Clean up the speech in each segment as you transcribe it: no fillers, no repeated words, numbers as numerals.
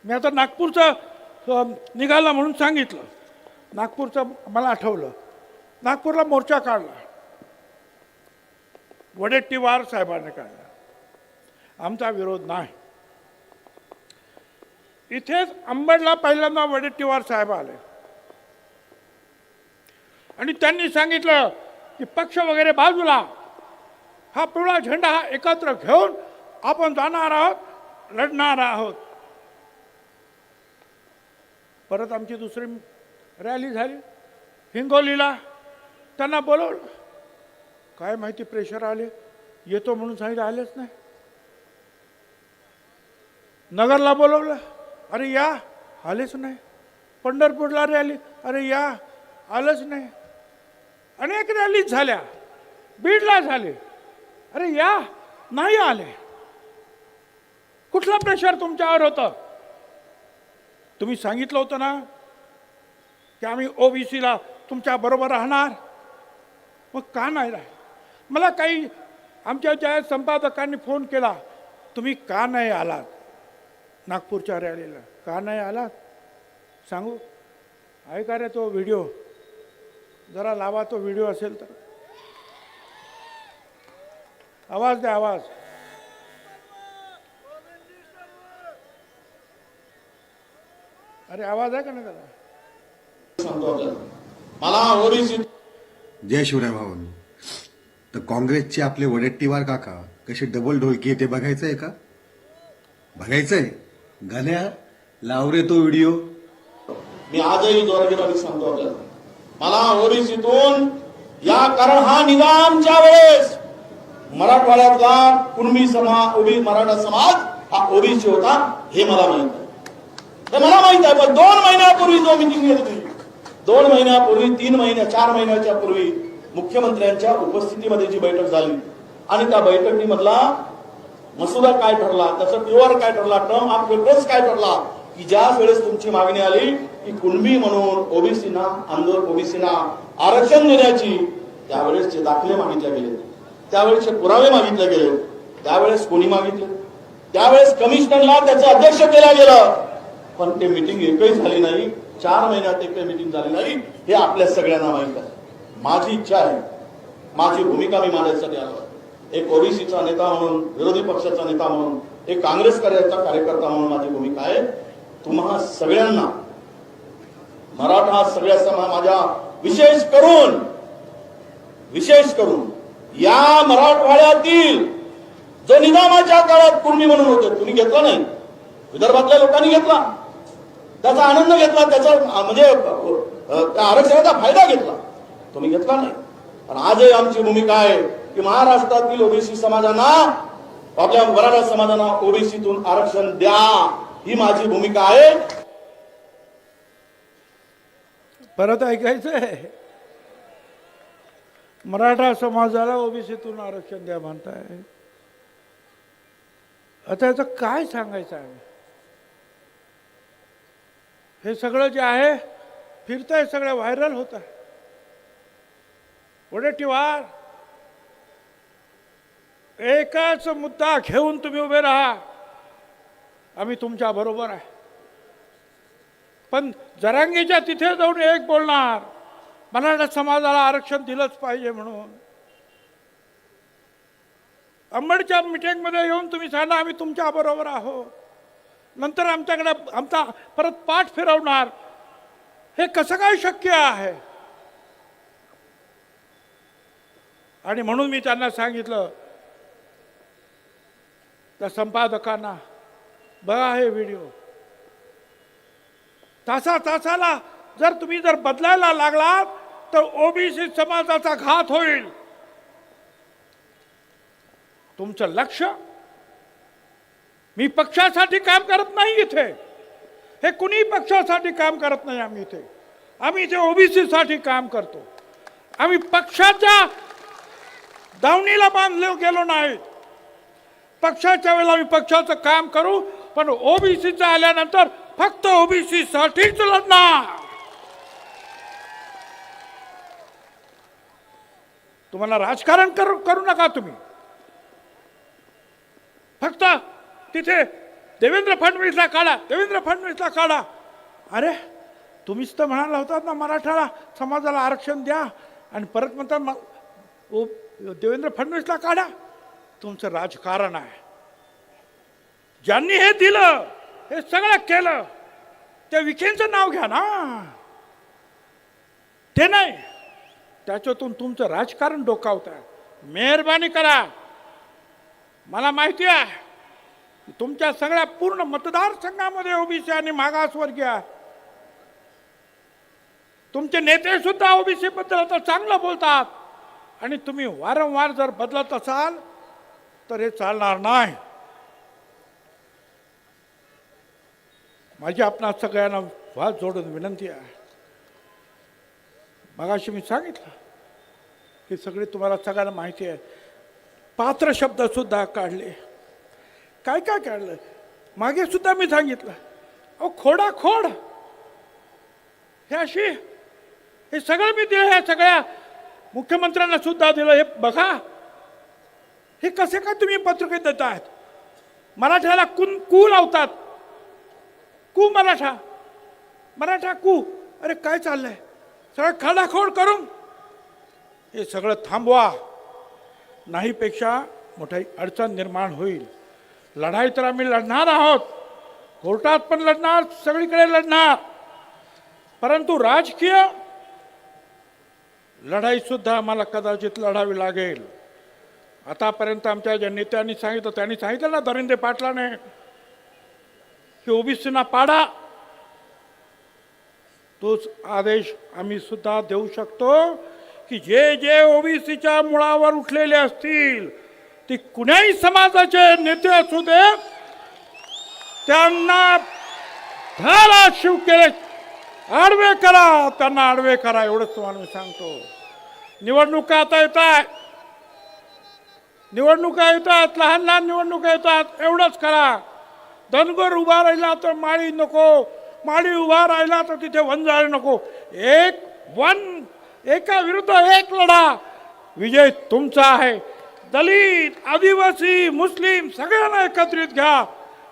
मी आता नागपूरचं निघाला म्हणून सांगितलं, नागपूरचं मला आठवलं, नागपूरला मोर्चा काढला, वडेट्टीवार साहेबांनी काढला, आमचा विरोध नाही. इथेच अंबडला पहिल्यांदा वडेट्टीवार साहेब आले आणि त्यांनी सांगितलं की पक्ष वगैरे बाजूला, हा पिवळा झेंडा हा एकत्र घेऊन आपण जाणार आहोत, लढणार आहोत. परत आमची दुसरी रॅली झाली हिंगोलीला, त्यांना बोलवलं, काय माहिती प्रेशर आले, येतो म्हणून सांगितलं, आलेच नाही. नगरला बोलवलं, अरे या, आलेच नाही. पंढरपूरला रॅली, अरे या, आलंच नाही. अनेक रॅलीज झाल्या, बीडला झाले, अरे या, नाही आले. कुठलं प्रेशर तुमच्यावर होतं? तुम्ही सांगितलं होतं ना की आम्ही ओबीसीला तुमच्या बरोबर राहणार, मग का नाही राहील? मला काही आमच्या ज्या संपादकांनी फोन केला, तुम्ही का नाही आलात नागपूरच्या रॅलीला, का नाही आलात सांगू? ऐका रे तो व्हिडिओ, जरा लावा तो व्हिडिओ असेल तर. आवाज द्या, आवाज. अरे आवाज आहे का नाही त्याला? मला ओबीसी. जय शिवराय भावन. तर काँग्रेसचे आपले वडेट्टीवार काका कसे डबल ढोलकी ते बघायचंय का? बघायचंय? गाण्या लाव रे तो व्हिडिओ. मी आजही जोरगीराने सांगतो आपल्याला, मला ओबीसीतून या, कारण हा निजामच्या वेळेस मराठवाड्यातला कुणबी समाज, मराठा समाज हा ओबीसी होता, हे मला माहित आहे. हे मला माहित आहे. पण 2 महिन्यापूर्वी जो मिटिंग घेतली होती, 2 महिन्यापूर्वी, 3 महिन्या 4 महिन्याच्या पूर्वी मुख्यमंत्र्यांच्या उपस्थितीमध्ये जी बैठक झाली आणि त्या बैठकीमधला मसुदा काय ठरला, त्याचा प्युअर काय ठरला, टर्म ऑफ रेफरन्स काय ठरला, की ज्या वेळेस तुमची मागणी आली की कुणबी म्हणून ओबीसीना, आंदोलन ओबीसीना आरक्षण देण्याची, त्यावेळेसचे दाखले मागितले गेले, त्यावेळेसचे पुरावे मागितले गेले. त्यावेळेस कोणी मागितले? त्यावेळेस कमिशनरला त्याचं अध्यक्ष केलं गेलं, पण ते मीटिंग एकही झाली नाही. 4 महिन्यात एकही मीटिंग झाली नाही, हे आपल्या सगळ्यांना माहित आहे. माझी इच्छा आहे, माझी भूमिका मी मांडायसाठी आलो. एक ओबीसीचा नेता म्हणून, विरोधी पक्षाचा नेता म्हणून, एक काँग्रेस कार्यकर्ता म्हणून माझी भूमिका आहे. तुम्हा सगळ्यांना, मराठा सगळ्या समाज, माझ्या विशेष करून या मराठवाड्यातील जो निजामाच्या काळात कुणबी म्हणून होते, तुम्ही घेतला नाही, विदर्भातल्या लोकांनी घेतला, त्याचा आनंद घेतला, त्याचा म्हणजे आरक्षणाचा फायदा घेतला, तुम्ही घेतला नाही. पण आजही आमची भूमिका आहे की महाराष्ट्रातील ओबीसी समाजांना, आपल्या मराठा समाजांना ओबीसीतून आरक्षण द्या, ही माझी भूमिका आहे. परत ऐकायचंय, मराठा समाजाला ओबीसीतून आरक्षण द्या म्हणताय. आता याचं काय सांगायचं आहे? हे सगळं जे आहे फिरतंय, सगळं व्हायरल होत आहे. वडेट्टीवार, एकच मुद्दा घेऊन तुम्ही उभे राहा, आम्ही तुमच्या बरोबर आहे. पण जरांगीच्या तिथे जाऊन एक बोलणार, मराठा समाजाला आरक्षण दिलंच पाहिजे म्हणून. अंबडच्या मीटिंगमध्ये येऊन तुम्ही सांगा आम्ही तुमच्या बरोबर आहोत, नंतर आमच्याकडे आमचा परत पाठ फिरवणार, हे कसं काय शक्य आहे? आणि म्हणून मी त्यांना सांगितलं, त्या संपादकांना, बघा हे व्हिडिओ, तासाला जर तुम्ही बदलायला लागलात तर ओबीसी समाजाचा घात होईल. तुमचं लक्ष, मी पक्षासाठी काम करत नाही इथे, हे कुणी पक्षासाठी काम करत नाही. आम्ही इथे ओबीसीसाठी काम करतो. आम्ही पक्षाच्या दावणीला बांधले गेलो नाही. पक्षाच्या वेळेला आम्ही पक्षाचं काम करू, पण ओबीसीचं आल्यानंतर फक्त ओबीसी साठीच लढणार. तुम्हाला राजकारण करू नका. तुम्ही फक्त तिथे देवेंद्र फडणवीसला काढा, देवेंद्र फडणवीसला काढा. अरे तुम्हीच तर म्हणाला होतात ना मराठा समाजाला आरक्षण द्या, आणि परत म्हणतात देवेंद्र फडणवीसला काढा. तुमचं राजकारण आहे. ज्यांनी हे दिलं, हे सगळं केलं, त्या विखेंचं नाव घ्या ना. ते नाही, त्याच्यातून तुमचं राजकारण डोकावत आहे. मेहरबानी करा. मला माहिती आहे तुमच्या सगळ्या पूर्ण मतदारसंघामध्ये ओबीसी आणि मागासवर्गीय आहे. तुमचे नेते सुद्धा ओबीसी बद्दल आता चांगलं बोलतात, आणि तुम्ही वारंवार जर बदलत असाल तर हे चालणार नाही. माझी आपणा सगळ्यांना वाद जोडून विनंती आहे. मगाशी मी सांगितलं की सगळे तुम्हाला सगळ्यांना माहिती आहे. पात्र शब्द सुद्धा काढले, काय काय काढलं मागे सुद्धा मी सांगितलं. अहो खोडाखोड हे अशी, हे सगळं मी दिलं, हे सगळ्या मुख्यमंत्र्यांना सुद्धा दिलं. हे बघा, हे कसे काय तुम्ही पत्रके देत आहेत. मराठ्याला कू लावतात. कू मराठा, मराठा कू. अरे काय चाललंय, सगळं खडाखोड करून हे सगळं थांबवा. नाहीपेक्षा मोठी अडचण निर्माण होईल. लढाई तर आम्ही लढणार आहोत, कोर्टात पण लढणार, सगळीकडे लढणार, परंतु राजकीय लढाई सुद्धा आम्हाला कदाचित लढावी लागेल. आतापर्यंत आमच्या ज्या नेत्यांनी सांगितलं, त्यांनी सांगितलं ना धरिंदे पाटलाने की ओबीसीना पाडा, तोच आदेश आम्ही सुद्धा देऊ शकतो की जे जे ओबीसीच्या मुळावर उठलेले असतील, ती कुण्याही समाजाचे नेते असू दे, त्यांना धाराशिव केले आडवे करा, त्यांना आडवे करा, एवढंच तुम्हाला मी सांगतो. निवडणुका आता येत आहेत, निवडणुका येतात, लहान लहान निवडणुका येतात, एवढंच करा. धनगर उभा राहिला तर माळी नको, माळी उभा राहिला तर तिथे वंजारी नको. एका विरुद्ध एक लढा, विजय तुमचा आहे. दलित, आदिवासी, मुस्लिम सगळ्यांना एकत्रित घ्या,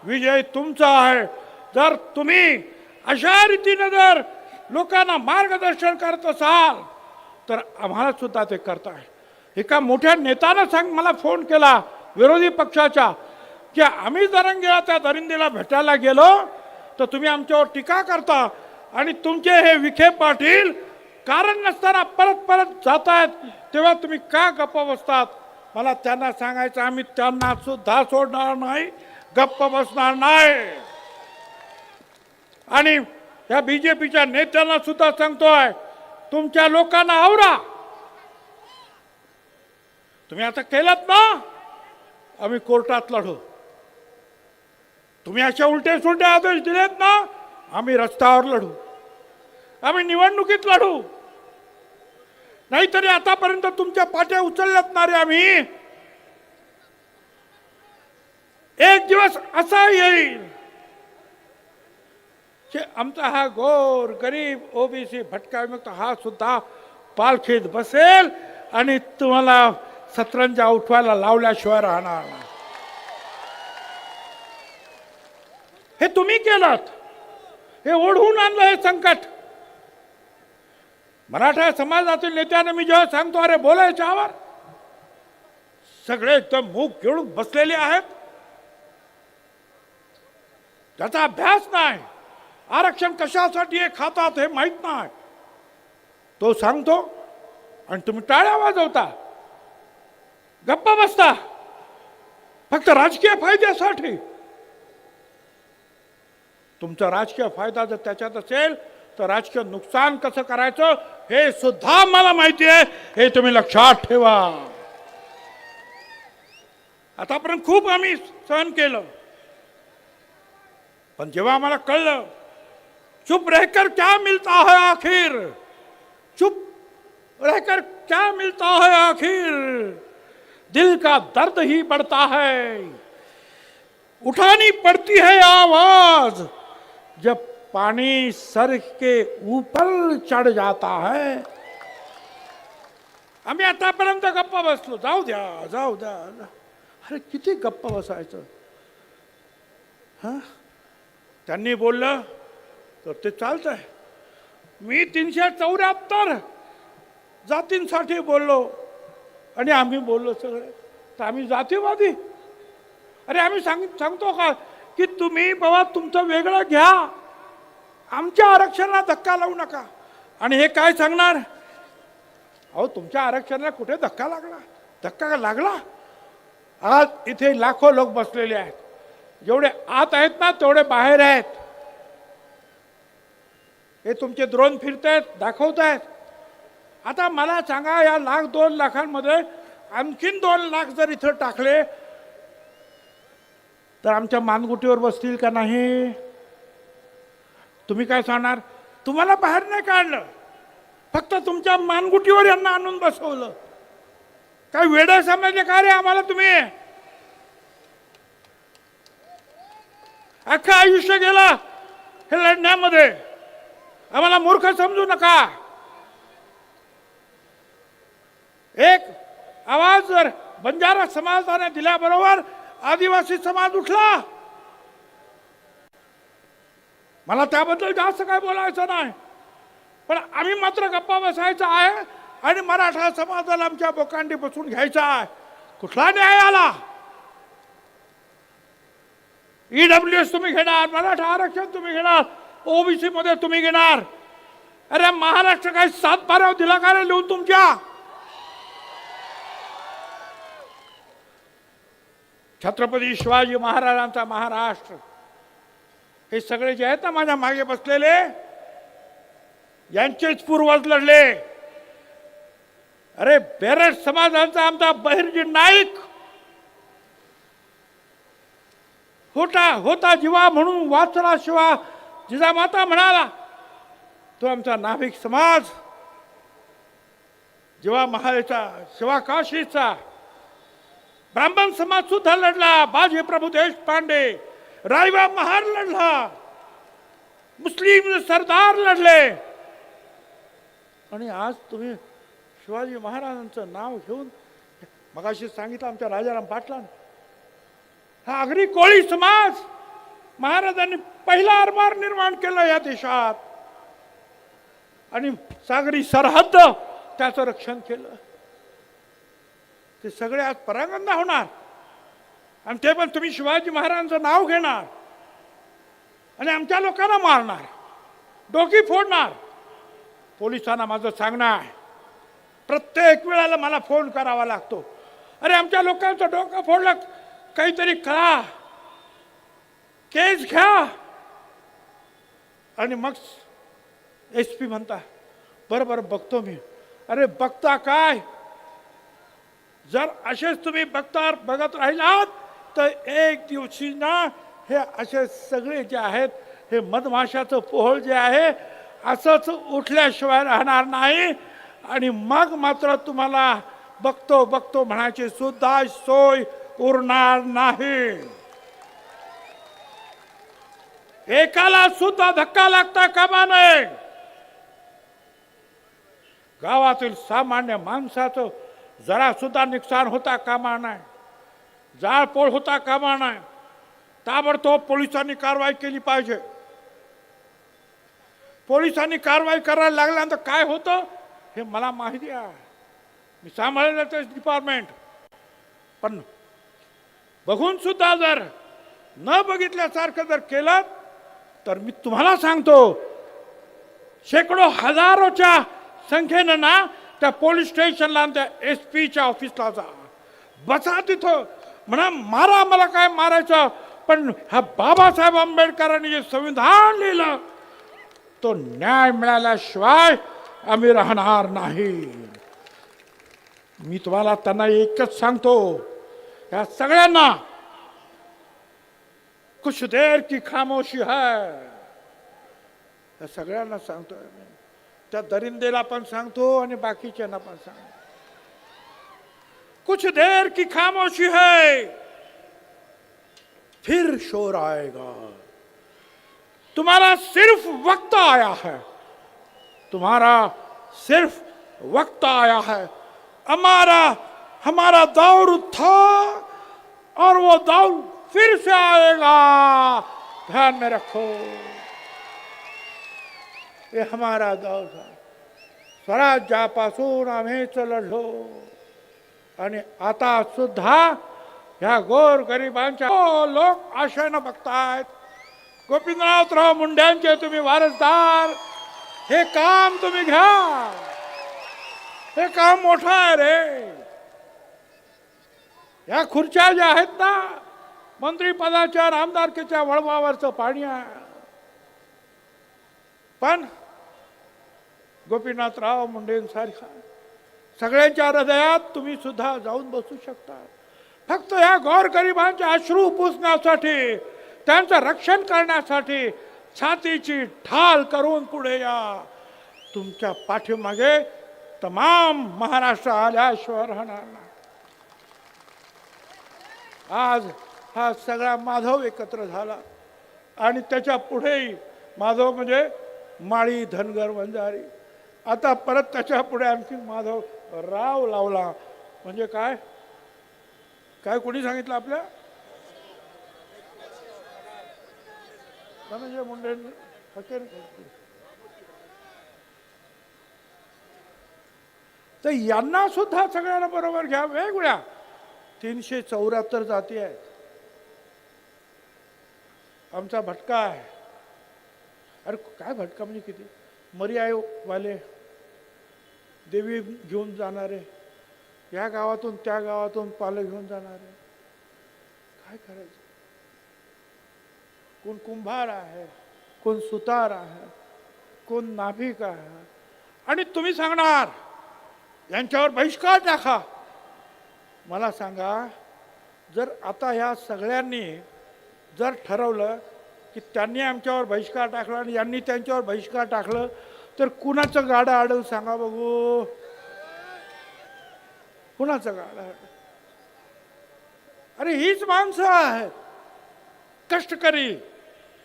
विजय तुमचा आहे. जर तुम्ही अशा रीतीने जर लोकांना मार्गदर्शन करत असाल तर आम्हाला सुद्धा ते करताय. एका मोठ्या नेत्यानं मला फोन केला विरोधी पक्षाच्या, की आम्ही जरंगेला त्या दरिंदेला भेटायला गेलो तर तुम्ही आमच्यावर टीका करता, आणि तुमचे हे विखे पाटील कारण नसताना परत परत जात आहेत, तेव्हा तुम्ही का गप्प बसतात. मला त्यांना सांगायचं, आम्ही त्यांना सुद्धा सोडणार नाही, गप्प बसणार नाही. आणि या बीजेपीच्या नेत्यांना सुद्धा सांगतोय, तुमच्या लोकांना आवरा. तुम्ही आता केलात ना, आम्ही कोर्टात लढू. तुम्ही अशा उलटे सुलटे आदेश दिलेत ना, आम्ही रस्त्यावर लढू, आम्ही निवडणुकीत लढू. नाहीतरी आतापर्यंत तुमच्या पाट्या उचलल्यात ना रे आम्ही. एक दिवस असा येईल की आमचा हा गोर गरीब ओबीसी भटका विमुक्त हा सुद्धा पालखीत बसेल, आणि तुम्हाला सतरंजा उठवायला लावल्याशिवाय राहणार नाही. हे तुम्ही केलात, हे ओढवून आणलं हे संकट. मराठा समाजातील नेत्यांना मी जेव्हा सांगतो अरे बोलायच्यावर, सगळे एकदम मूग घेऊन बसलेले आहेत. त्याचा अभ्यास नाही, आरक्षण कशासाठी हे खातात हे माहित नाही. तो सांगतो आणि तुम्ही टाळ्या वाजवता, गप्पा बसता, फक्त राजकीय फायद्यासाठी. तुमचा राजकीय फायदा जर त्याच्यात असेल तर राजकीय नुकसान कसं करायचं हे सुद्धा मला माहिती आहे, हे तुम्ही लक्षात ठेवा. आतापर्यंत खूप आम्ही सहन केलं, पण जेव्हा आम्हाला कळलं चुप रहकर क्या मिलता है आखिर, चुप रहकर क्या मिलता है आखिर, दिल का दर्द ही बढ़ता है, उठानी पड़ती है आवाज जब पानी सर के ऊपर चढ़ जाता है. आम्ही आतापर्यंत गप्पा बसलो, जाऊ द्या. अरे किती गप्पा बसायचं. त्यांनी बोललं तर ते चालत आहे. मी 374 जातींसाठी बोललो आणि आम्ही बोललो सगळे, तर आम्ही जातीवादी? अरे आम्ही सांगतो का की तुम्ही बाबा तुमचं वेगळं घ्या, आमच्या आरक्षणाला धक्का लावू नका. आणि हे काय सांगणार? अहो तुमच्या आरक्षणाला कुठे धक्का लागला? धक्का का लागला? आज इथे लाखो लोक बसलेले आहेत, जेवढे आत आहेत ना तेवढे बाहेर आहेत. हे तुमचे ड्रोन फिरतायत, दाखवत आहेत. आता मला सांगा, या 1,00,000-2 लाखांमध्ये आणखीन 2 लाख जर इथं टाकले तर आमच्या मानगुटीवर बसतील का नाही? तुम्ही काय सांगणार? तुम्हाला बाहेर नाही काढलं, फक्त तुमच्या मानगुटीवर यांना आणून बसवलं. काय वेडं समजले का रे आम्हाला तुम्ही? अख्खं आयुष्य गेला हे लढण्यामध्ये, आम्हाला मूर्ख समजू नका. एक आवाज जर बंजारा समाजाने दिल्याबरोबर आदिवासी समाज उठला. मला त्याबद्दल जास्त काय बोलायचं नाही, पण आम्ही मात्र गप्पा बसायचा आहे आणि मराठा समाजाला आमच्या बोकांडी बसून घ्यायचा आहे. कुठला न्याय आला? EWS तुम्ही घेणार, मराठा आरक्षण तुम्ही घेणार, ओबीसी मध्ये तुम्ही घेणार. अरे महाराष्ट्र काय 7 बाराव दिला का रे लिहून तुमच्या? छत्रपती शिवाजी महाराजांचा महाराष्ट्र, हे सगळे जे आहेत ना माझ्या मागे बसलेले, यांचेच पूर्वज लढले. अरे बेरड समाजांचा आमचा बहिर्जी नाईक होता जीवा म्हणून वाचला शिवा जिजामाता म्हणाला, तो आमचा नाभिक समाज जेव्हा महालेचा शिवा काशीचा ब्राह्मण समाज सुद्धा लढला. बाजी प्रभू देशपांडे, रायबा महार लढला, मुस्लिम सरदार लढले. आणि आज तुम्ही शिवाजी महाराजांचं नाव घेऊन, मगाशी सांगितलं आमच्या राजाराम पाटलांनी, हा आगरी कोळी समाज महाराजांनी पहिला आरमार निर्माण केलं या देशात आणि सागरी सरहद्द त्याचं रक्षण केलं. ते सगळे आज परांगंदा होणार आणि ते पण तुम्ही शिवाजी महाराजांचं नाव घेणार आणि आमच्या लोकांना मारणार, डोकी फोडणार. पोलिसांना माझं सांगणं आहे, प्रत्येक वेळेला मला फोन करावा लागतो, अरे आमच्या लोकांचं डोकं फोडलं, काहीतरी करा, केस घ्या. आणि मग SP म्हणता बरं बरं बघतो मी. अरे बघता काय? जर असेच तुम्ही बघत राहिलात तर एक दिवशी ना हे असे सगळे जे आहेत, हे मधमाशाचं पोहळ जे आहे असंच उठल्याशिवाय राहणार नाही. आणि मग मात्र तुम्हाला बघतो म्हणायची सुद्धा सोय उरणार नाही. एकाला सुद्धा धक्का लागता कामा नये. गावातील सामान्य माणसाचं जरा सुद्धा नुकसान होता कामा नये, जाळपोळ होता कामा नये. ताबडतोब पोलिसांनी कारवाई केली पाहिजे. पोलिसांनी कारवाई करायला लागल्यानंतर काय होतं हे मला माहिती आहे, मी सांभाळलं ते डिपार्टमेंट. पण बघून सुद्धा जर न बघितल्यासारखं जर केलं तर मी तुम्हाला सांगतो, शेकडो हजारोच्या संख्येनं ना त्या पोलीस स्टेशनला आणि त्या SP ऑफिसला जा, बसा तिथं, म्हणा मारा, मला काय मारायचं, पण हा बाबासाहेब आंबेडकरांनी जे संविधान लिहिलं तो न्याय मिळाल्याशिवाय आम्ही राहणार नाही. मी तुम्हाला त्यांना एकच सांगतो, या सगळ्यांना कुछ देर की खामोशी है, या सगळ्यांना सांगतोय मी. त्या दरिंदेला पण सांगतो आणि बाकीच्यांना पण सांगतो, कुछ देर की खामोशी है फिर शोर आएगा. तुम्हारा सिर्फ वक्त आया है, तुम्हारा सिर्फ वक्त आया है. हमारा दौर था और वो दौर फिर से आएगा. ध्यान में रखो, ये हमारा दौर था. स्वराज्यापासून आम्हीच लढलो आणि आता सुद्धा ह्या गोर गरिबांच्या लोक आशेनं बघतायत. गोपीनाथराव मुंड्यांचे तुम्ही वारसदार, हे काम तुम्ही घ्या. हे काम मोठं आहे रे. या खुर्च्या ज्या आहेत ना, मंत्रीपदाच्या आमदारकीच्या वळवावरचं पाणी आहे. पण गोपीनाथराव मुंडेंसारखा सगळ्यांच्या हृदयात तुम्ही सुद्धा जाऊन बसू शकता. फक्त या गोरगरिबांचे अश्रू पुसण्यासाठी, त्यांचं रक्षण करण्यासाठी छातीची ढाल करून पुढे या. तुमच्या पाठीमागे तमाम महाराष्ट्र आल्याशिवाय राहणार नाही. आज हा सगळा माधव एकत्र झाला आणि त्याच्या पुढेही माधव म्हणजे माळी, धनगर, वंजारी. आता परत त्याच्या पुढे आणखी माधव राव लावला. म्हणजे काय काय कोणी सांगितलं आपल्या धनंजय मुंडे तर यांना सुद्धा सगळ्यांना बरोबर घ्या. वेगवेगळ्या 374 जाती आहेत. आमचा भटका आहे. अरे काय भटका म्हणजे किती, मर्यावाले, देवी घेऊन जाणारे, या गावातून त्या गावातून पालं घेऊन जाणारे. काय करायचं. कोण कुंभार आहे, कोण सुतार आहे, कोण नाभिक आहे. आणि तुम्ही सांगणार यांच्यावर बहिष्कार टाका. मला सांगा, जर आता या सगळ्यांनी जर ठरवलं की त्यांनी आमच्यावर बहिष्कार टाकला आणि यांनी त्यांच्यावर बहिष्कार टाकलं, तर कुणाचं गाडं अडल सांगा बघू. कुणाचं गाडं अडल. अरे हीच माणसं आहेत कष्टकरी,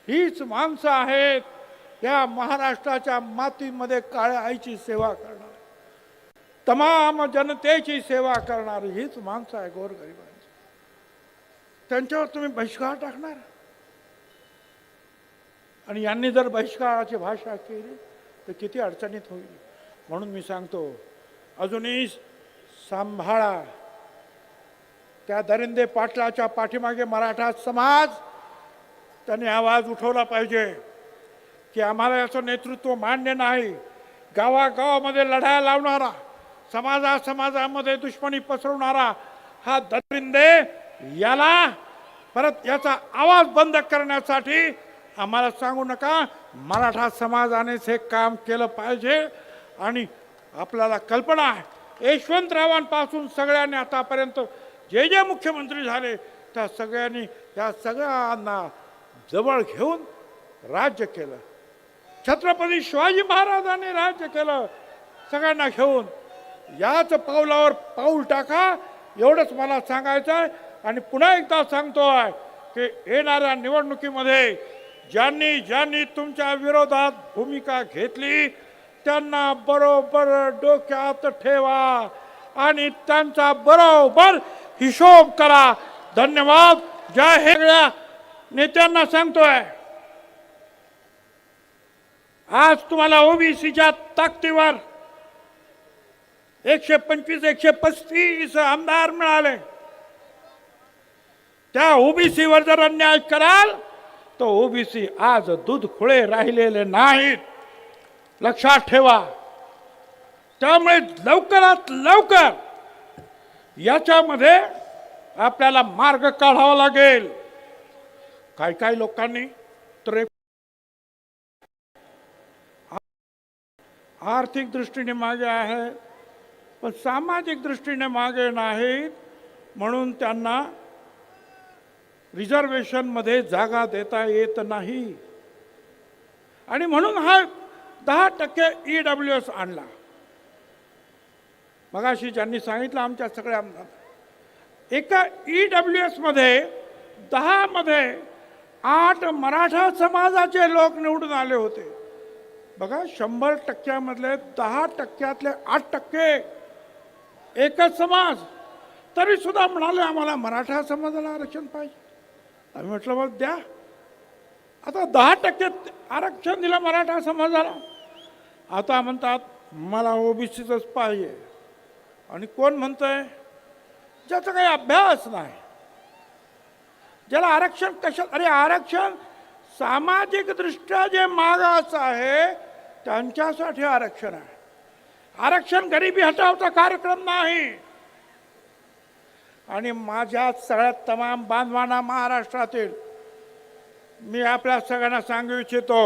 हीच माणसं आहेत या महाराष्ट्राच्या मातीमध्ये काळ्या आईची सेवा करणार, तमाम जनतेची सेवा करणार हीच माणसं आहे गोरगरिबांची. त्यांच्यावर तुम्ही बहिष्कार टाकणार. आणि यांनी जर बहिष्काराची भाषा केली तर किती अडचणीत होईल. म्हणून मी सांगतो, अजूनही सांभाळा. त्या दरिंदे पाटलाच्या पाठीमागे मराठा समाज त्यांनी आवाज उठवला पाहिजे की आम्हाला याचं नेतृत्व मान्य नाही. गावागावामध्ये लढाया लावणारा, समाजामध्ये दुश्मनी पसरवणारा हा दरिंदे, याला परत याचा आवाज बंद करण्यासाठी आम्हाला सांगू नका. मराठा समाजानेच हे काम केलं पाहिजे. आणि आपल्याला कल्पना आहे, यशवंतरावांपासून सगळ्यांनी आतापर्यंत जे जे मुख्यमंत्री झाले त्या सगळ्यांनी या सगळ्यांना जवळ घेऊन राज्य केलं. छत्रपती शिवाजी महाराजांनी राज्य केलं सगळ्यांना घेऊन. याच पावलावर पाऊल टाका, एवढंच मला सांगायचं आहे. आणि पुन्हा एकदा सांगतोय की येणाऱ्या निवडणुकीमध्ये ज्यांनी ज्यांनी तुमच्या विरोधात भूमिका घेतली त्यांना बरोबर डोक्यात ठेवा आणि त्यांचा बरोबर हिशोब करा. धन्यवाद. जय हे सगळ्या नेत्यांना सांगतोय, आज तुम्हाला ओबीसीच्या ताकदीवर 125 135 आमदार मिळाले. त्या ओबीसीवर जर अन्याय कराल तर ओबीसी आज दूध खुळे राहिलेले नाहीत, लक्षात ठेवा. त्यामुळे लवकरात लवकर याच्यामध्ये आपल्याला मार्ग काढावा लागेल. काही काही लोकांनी तर आर्थिक दृष्टीने मागे आहे पण सामाजिक दृष्टीने मागे नाहीत, म्हणून त्यांना रिझर्वेशनमध्ये जागा देता येत नाही. आणि म्हणून हा 10% EWS आणला. मगाशी ज्यांनी सांगितलं आमच्या सगळ्या आमदार, एका EWS मध्ये 10 मध्ये 8 मराठा समाजाचे लोक निवडून आले होते. बघा, 100% मधले 10%तले 8% एकच समाज. तरी सुद्धा म्हणाले आम्हाला मराठा समाजाला आरक्षण पाहिजे. आम्ही म्हटलं मग द्या. आता 10% आरक्षण दिलं मराठा समाजाला, आता म्हणतात मला ओबीसीचंच पाहिजे. आणि कोण म्हणतंय? ज्याचा काही अभ्यास नाही, ज्याला आरक्षण कशा, अरे आरक्षण सामाजिक दृष्ट्या जे मागास आहे त्यांच्यासाठी आरक्षण आहे. आरक्षण गरिबी हटावचा कार्यक्रम नाही. आणि माझ्या सगळ्या तमाम बांधवांना महाराष्ट्रातील मी आपल्या सगळ्यांना सांगू इच्छितो,